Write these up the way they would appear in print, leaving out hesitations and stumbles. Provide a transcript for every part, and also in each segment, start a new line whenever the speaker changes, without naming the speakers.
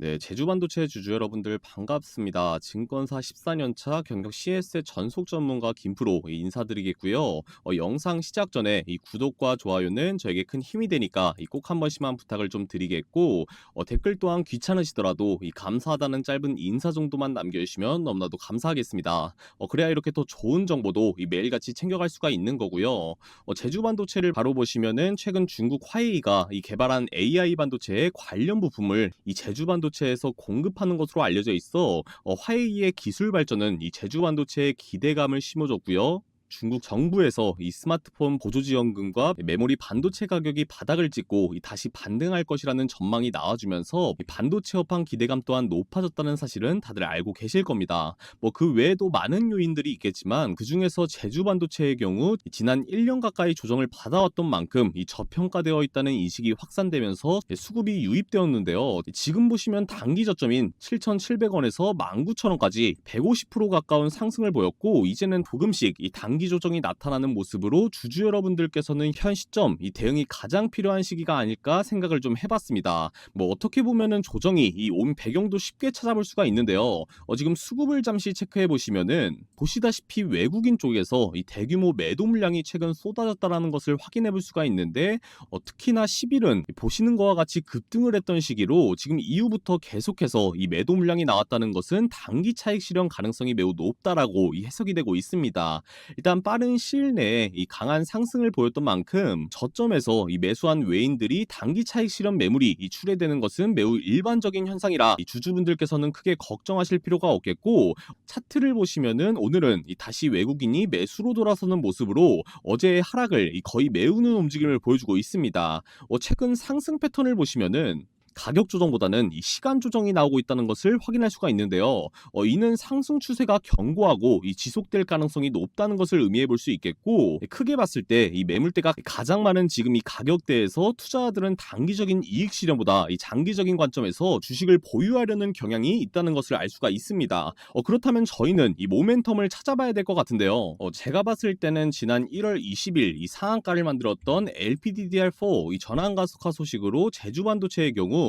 네, 제주반도체 주주 여러분들 반갑습니다. 증권사 14년 차 경력 CS의 전속 전문가 김프로 인사드리겠고요. 영상 시작 전에 이 구독과 좋아요는 저에게 큰 힘이 되니까 꼭 한 번씩만 부탁을 좀 드리겠고, 댓글 또한 귀찮으시더라도 이 감사하다는 짧은 인사 정도만 남겨주시면 너무나도 감사하겠습니다. 그래야 이렇게 더 좋은 정보도 매일같이 챙겨갈 수가 있는 거고요. 제주반도체를 바로 보시면은 최근 중국 화웨이가 이 개발한 AI 반도체의 관련 부품을 이 제주반도체에서 공급하는 것으로 알려져 있어 화웨이의 기술 발전은 이 제주반도체에 기대감을 심어줬고요. 중국 정부에서 이 스마트폰 보조지원금과 메모리 반도체 가격이 바닥을 찍고 다시 반등할 것이라는 전망이 나와주면서 이 반도체 업황 기대감 또한 높아졌다는 사실은 다들 알고 계실 겁니다. 뭐 그 외에도 많은 요인들이 있겠지만 그 중에서 제주 반도체의 경우 지난 1년 가까이 조정을 받아왔던 만큼 이 저평가되어 있다는 인식이 확산되면서 수급이 유입되었는데요. 지금 보시면 단기 저점인 7,700원에서 19,000원까지 150% 가까운 상승을 보였고, 이제는 조금씩 이 단기 조정이 나타나는 모습으로 주주 여러분들께서는 현 시점 이 대응이 가장 필요한 시기가 아닐까 생각을 좀 해봤습니다. 뭐 어떻게 보면은 조정이 이 온 배경도 쉽게 찾아볼 수가 있는데요. 지금 수급을 잠시 체크해 보시면은 보시다시피 외국인 쪽에서 이 대규모 매도 물량이 최근 쏟아졌다라는 것을 확인해 볼 수가 있는데, 특히나 10일은 보시는 것과 같이 급등을 했던 시기로 지금 이후부터 계속해서 이 매도 물량이 나왔다는 것은 단기 차익 실현 가능성이 매우 높다라고 해석이 되고 있습니다. 일단 빠른 시일 내에 이 강한 상승을 보였던 만큼 저점에서 이 매수한 외인들이 단기 차익 실현 매물이 출회되는 것은 매우 일반적인 현상이라 이 주주분들께서는 크게 걱정하실 필요가 없겠고, 차트를 보시면은 오늘은 다시 외국인이 매수로 돌아서는 모습으로 어제의 하락을 거의 메우는 움직임을 보여주고 있습니다. 최근 상승 패턴을 보시면은 가격 조정보다는 이 시간 조정이 나오고 있다는 것을 확인할 수가 있는데요. 이는 상승 추세가 견고하고 지속될 가능성이 높다는 것을 의미해 볼 수 있겠고, 크게 봤을 때 이 매물대가 가장 많은 지금 이 가격대에서 투자자들은 단기적인 이익 실현보다 이 장기적인 관점에서 주식을 보유하려는 경향이 있다는 것을 알 수가 있습니다. 그렇다면 저희는 이 모멘텀을 찾아봐야 될 것 같은데요. 제가 봤을 때는 지난 1월 20일 이 상한가를 만들었던 LPDDR4 이 전환 가속화 소식으로 제주반도체의 경우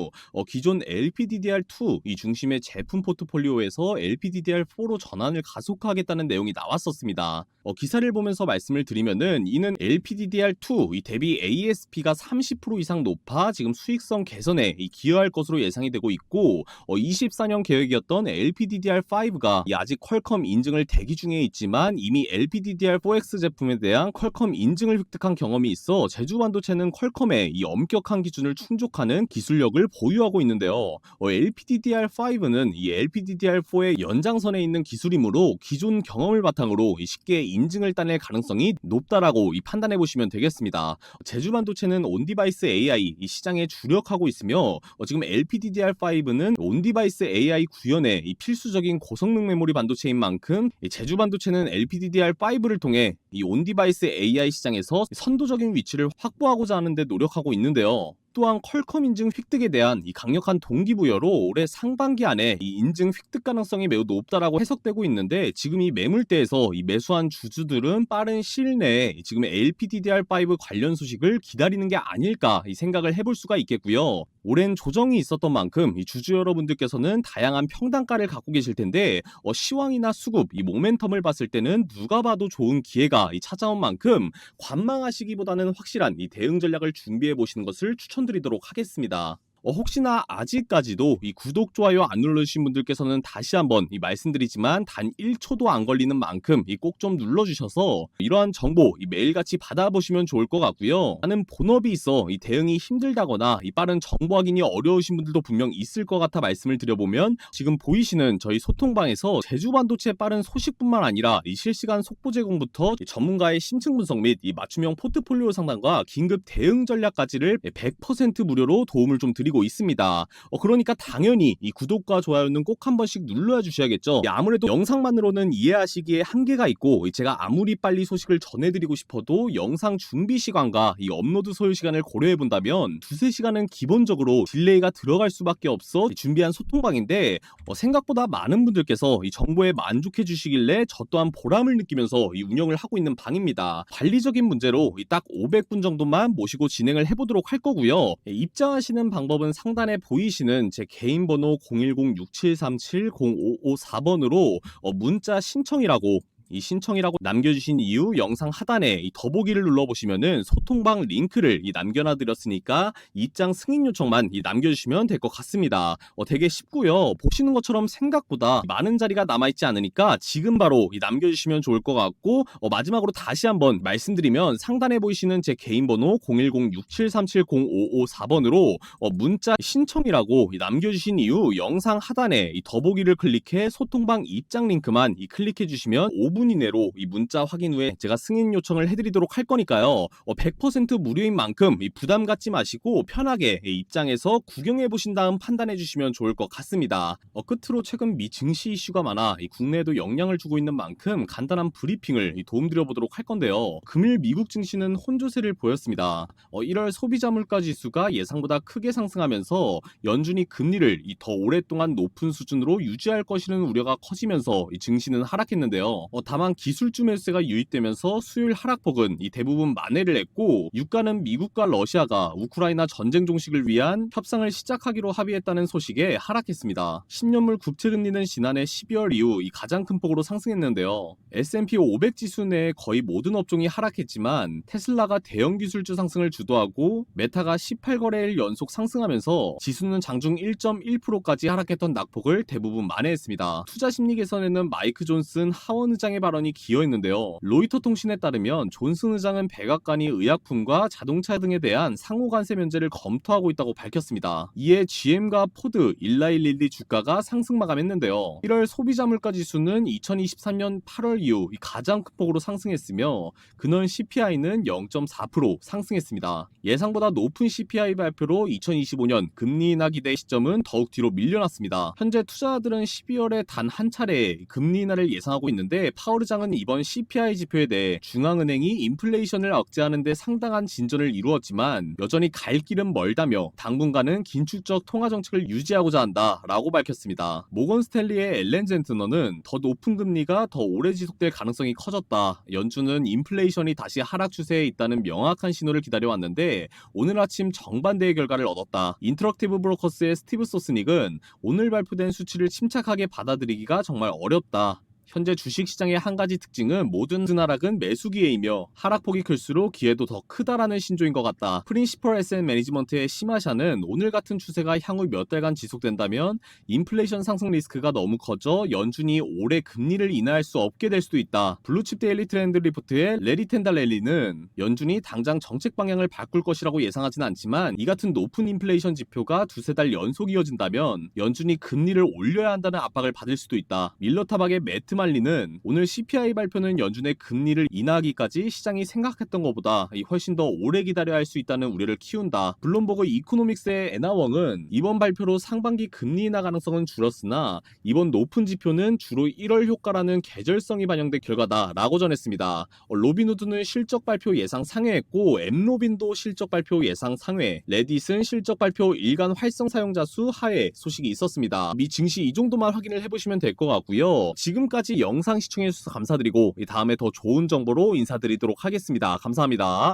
기존 LPDDR2 이 중심의 제품 포트폴리오에서 LPDDR4로 전환을 가속화하겠다는 내용이 나왔었습니다. 기사를 보면서 말씀을 드리면은 이는 LPDDR2 이 대비 ASP가 30% 이상 높아 지금 수익성 개선에 기여할 것으로 예상이 되고 있고, 24년 계획이었던 LPDDR5가 아직 퀄컴 인증을 대기 중에 있지만 이미 LPDDR4X 제품에 대한 퀄컴 인증을 획득한 경험이 있어 제주반도체는 퀄컴의 이 엄격한 기준을 충족하는 기술력을 보유하고 있는데요. LPDDR5는 이 LPDDR4의 연장선에 있는 기술이므로 기존 경험을 바탕으로 쉽게 인증을 따낼 가능성이 높다라고 판단해 보시면 되겠습니다. 제주반도체는 온디바이스 AI 이 시장에 주력하고 있으며, 지금 LPDDR5는 온디바이스 AI 구현의 필수적인 고성능 메모리 반도체인 만큼 제주반도체는 LPDDR5를 통해 이 온디바이스 AI 시장에서 선도적인 위치를 확보하고자 하는데 노력하고 있는데요. 또한 퀄컴 인증 획득에 대한 이 강력한 동기부여로 올해 상반기 안에 이 인증 획득 가능성이 매우 높다라고 해석되고 있는데, 지금 이 매물대에서 이 매수한 주주들은 빠른 시일 내에 지금 LPDDR5 관련 소식을 기다리는 게 아닐까 이 생각을 해볼 수가 있겠고요. 오랜 조정이 있었던 만큼 이 주주 여러분들께서는 다양한 평단가를 갖고 계실 텐데, 시황이나 수급 이 모멘텀을 봤을 때는 누가 봐도 좋은 기회가 찾아온 만큼 관망하시기보다는 확실한 이 대응 전략을 준비해 보시는 것을 추천드리도록 하겠습니다. 혹시나 아직까지도 이 구독, 좋아요 안 눌러주신 분들께서는 다시 한번 말씀드리지만 단 1초도 안 걸리는 만큼 꼭 좀 눌러주셔서 이러한 정보 매일같이 받아보시면 좋을 것 같고요. 나는 본업이 있어 이 대응이 힘들다거나 이 빠른 정보 확인이 어려우신 분들도 분명 있을 것 같아 말씀을 드려보면, 지금 보이시는 저희 소통방에서 제주반도체 빠른 소식뿐만 아니라 이 실시간 속보 제공부터 전문가의 심층 분석 및 이 맞춤형 포트폴리오 상담과 긴급 대응 전략까지를 100% 무료로 도움을 좀 드리고 있습니다. 그러니까 당연히 이 구독과 좋아요는 꼭 한 번씩 눌러 주셔야겠죠. 아무래도 영상만으로는 이해하시기에 한계가 있고, 제가 아무리 빨리 소식을 전해드리고 싶어도 영상 준비 시간과 이 업로드 소요 시간을 고려해 본다면 두세 시간은 기본적으로 딜레이가 들어갈 수밖에 없어 준비한 소통방인데, 생각보다 많은 분들께서 이 정보에 만족해 주시길래 저 또한 보람을 느끼면서 이 운영을 하고 있는 방입니다. 관리적인 문제로 딱 500분 정도만 모시고 진행을 해보도록 할 거고요. 입장하시는 방법은 여러분 상단에 보이시는 제 개인 번호 010-6737-0554번으로 문자 신청이라고 이 신청이라고 남겨주신 이후 영상 하단에 이 더보기를 눌러보시면은 소통방 링크를 남겨놔 드렸으니까 입장 승인 요청만 남겨주시면 될 것 같습니다. 되게 쉽고요. 보시는 것처럼 생각보다 많은 자리가 남아있지 않으니까 지금 바로 남겨주시면 좋을 것 같고, 마지막으로 다시 한번 말씀드리면 상단에 보이시는 제 개인 번호 010-6737-0554번으로 문자 신청이라고 남겨주신 이후 영상 하단에 이 더보기를 클릭해 소통방 입장 링크만 클릭해 주시면 5분 이내로 이 문자 확인 후에 제가 승인 요청을 해드리도록 할 거니까요. 100% 무료인 만큼 부담 갖지 마시고 편하게 입장에서 구경해 보신 다음 판단해 주시면 좋을 것 같습니다. 끝으로 최근 미 증시 이슈가 많아 국내에도 영향을 주고 있는 만큼 간단한 브리핑을 도움드려 보도록 할 건데요. 금일 미국 증시는 혼조세를 보였습니다. 1월 소비자 물가 지수가 예상보다 크게 상승하면서 연준이 금리를 더 오랫동안 높은 수준으로 유지할 것이라는 우려가 커지면서 증시는 하락했는데요. 다만 기술주 매수세가 유입되면서 수요일 하락폭은 대부분 만회를 했고, 유가는 미국과 러시아가 우크라이나 전쟁 종식을 위한 협상을 시작하기로 합의했다는 소식에 하락했습니다. 10년물 국채금리는 지난해 12월 이후 가장 큰 폭으로 상승했는데요. S&P 500 지수 내 거의 모든 업종이 하락했지만 테슬라가 대형 기술주 상승을 주도하고 메타가 18거래일 연속 상승하면서 지수는 장중 1.1%까지 하락했던 낙폭을 대부분 만회했습니다. 투자 심리 개선에는 마이크 존슨 하원 의장의 발언이 기여했는데요. 로이터 통신에 따르면 존슨 의장은 백악관이 의약품과 자동차 등에 대한 상호 관세 면제를 검토하고 있다고 밝혔습니다. 이에 GM과 포드, 일라일릴리 주가가 상승 마감했는데요. 1월 소비자 물가 지수는 2023년 8월 이후 가장 큰 폭으로 상승했으며 근원 CPI는 0.4% 상승했습니다. 예상보다 높은 CPI 발표로 2025년 금리 인하 기대 시점은 더욱 뒤로 밀려났습니다. 현재 투자자들은 12월에 단 한 차례 금리 인하를 예상하고 있는데, 파월 의장은 이번 CPI 지표에 대해 중앙은행이 인플레이션을 억제하는 데 상당한 진전을 이루었지만 여전히 갈 길은 멀다며 당분간은 긴축적 통화 정책을 유지하고자 한다라고 밝혔습니다. 모건 스탠리의 앨런 젠트너는 더 높은 금리가 더 오래 지속될 가능성이 커졌다. 연준은 인플레이션이 다시 하락 추세에 있다는 명확한 신호를 기다려왔는데 오늘 아침 정반대의 결과를 얻었다. 인터랙티브 브로커스의 스티브 소스닉은 오늘 발표된 수치를 침착하게 받아들이기가 정말 어렵다. 현재 주식시장의 한 가지 특징은 모든 하락은 매수 기회이며 하락폭이 클수록 기회도 더 크다라는 신조인 것 같다. 프린시펄 에셋 매니지먼트의 시마샤는 오늘 같은 추세가 향후 몇 달간 지속된다면 인플레이션 상승 리스크가 너무 커져 연준이 올해 금리를 인하할 수 없게 될 수도 있다. 블루칩 데일리 트렌드 리포트의 레리 텐달렐리는 연준이 당장 정책 방향을 바꿀 것이라고 예상하진 않지만 이 같은 높은 인플레이션 지표가 두세 달 연속 이어진다면 연준이 금리를 올려야 한다는 압박을 받을 수도 있다. 밀러타박의 매트 말리는 오늘 CPI 발표는 연준의 금리를 인하하기까지 시장이 생각했던 것보다 훨씬 더 오래 기다려야 할 수 있다는 우려를 키운다. 블룸버그 이코노믹스의 애나웡은 이번 발표로 상반기 금리 인하 가능성은 줄었으나 이번 높은 지표는 주로 1월 효과라는 계절성이 반영된 결과다라고 전했습니다. 로빈후드는 실적 발표 예상 상회했고 엠로빈도 실적 발표 예상 상회, 레딧은 실적 발표 일간 활성 사용자 수 하회 소식이 있었습니다. 미 증시 이 정도만 확인을 해보시면 될 것 같고요. 지금까지 영상 시청해주셔서 감사드리고 다음에 더 좋은 정보로 인사드리도록 하겠습니다. 감사합니다.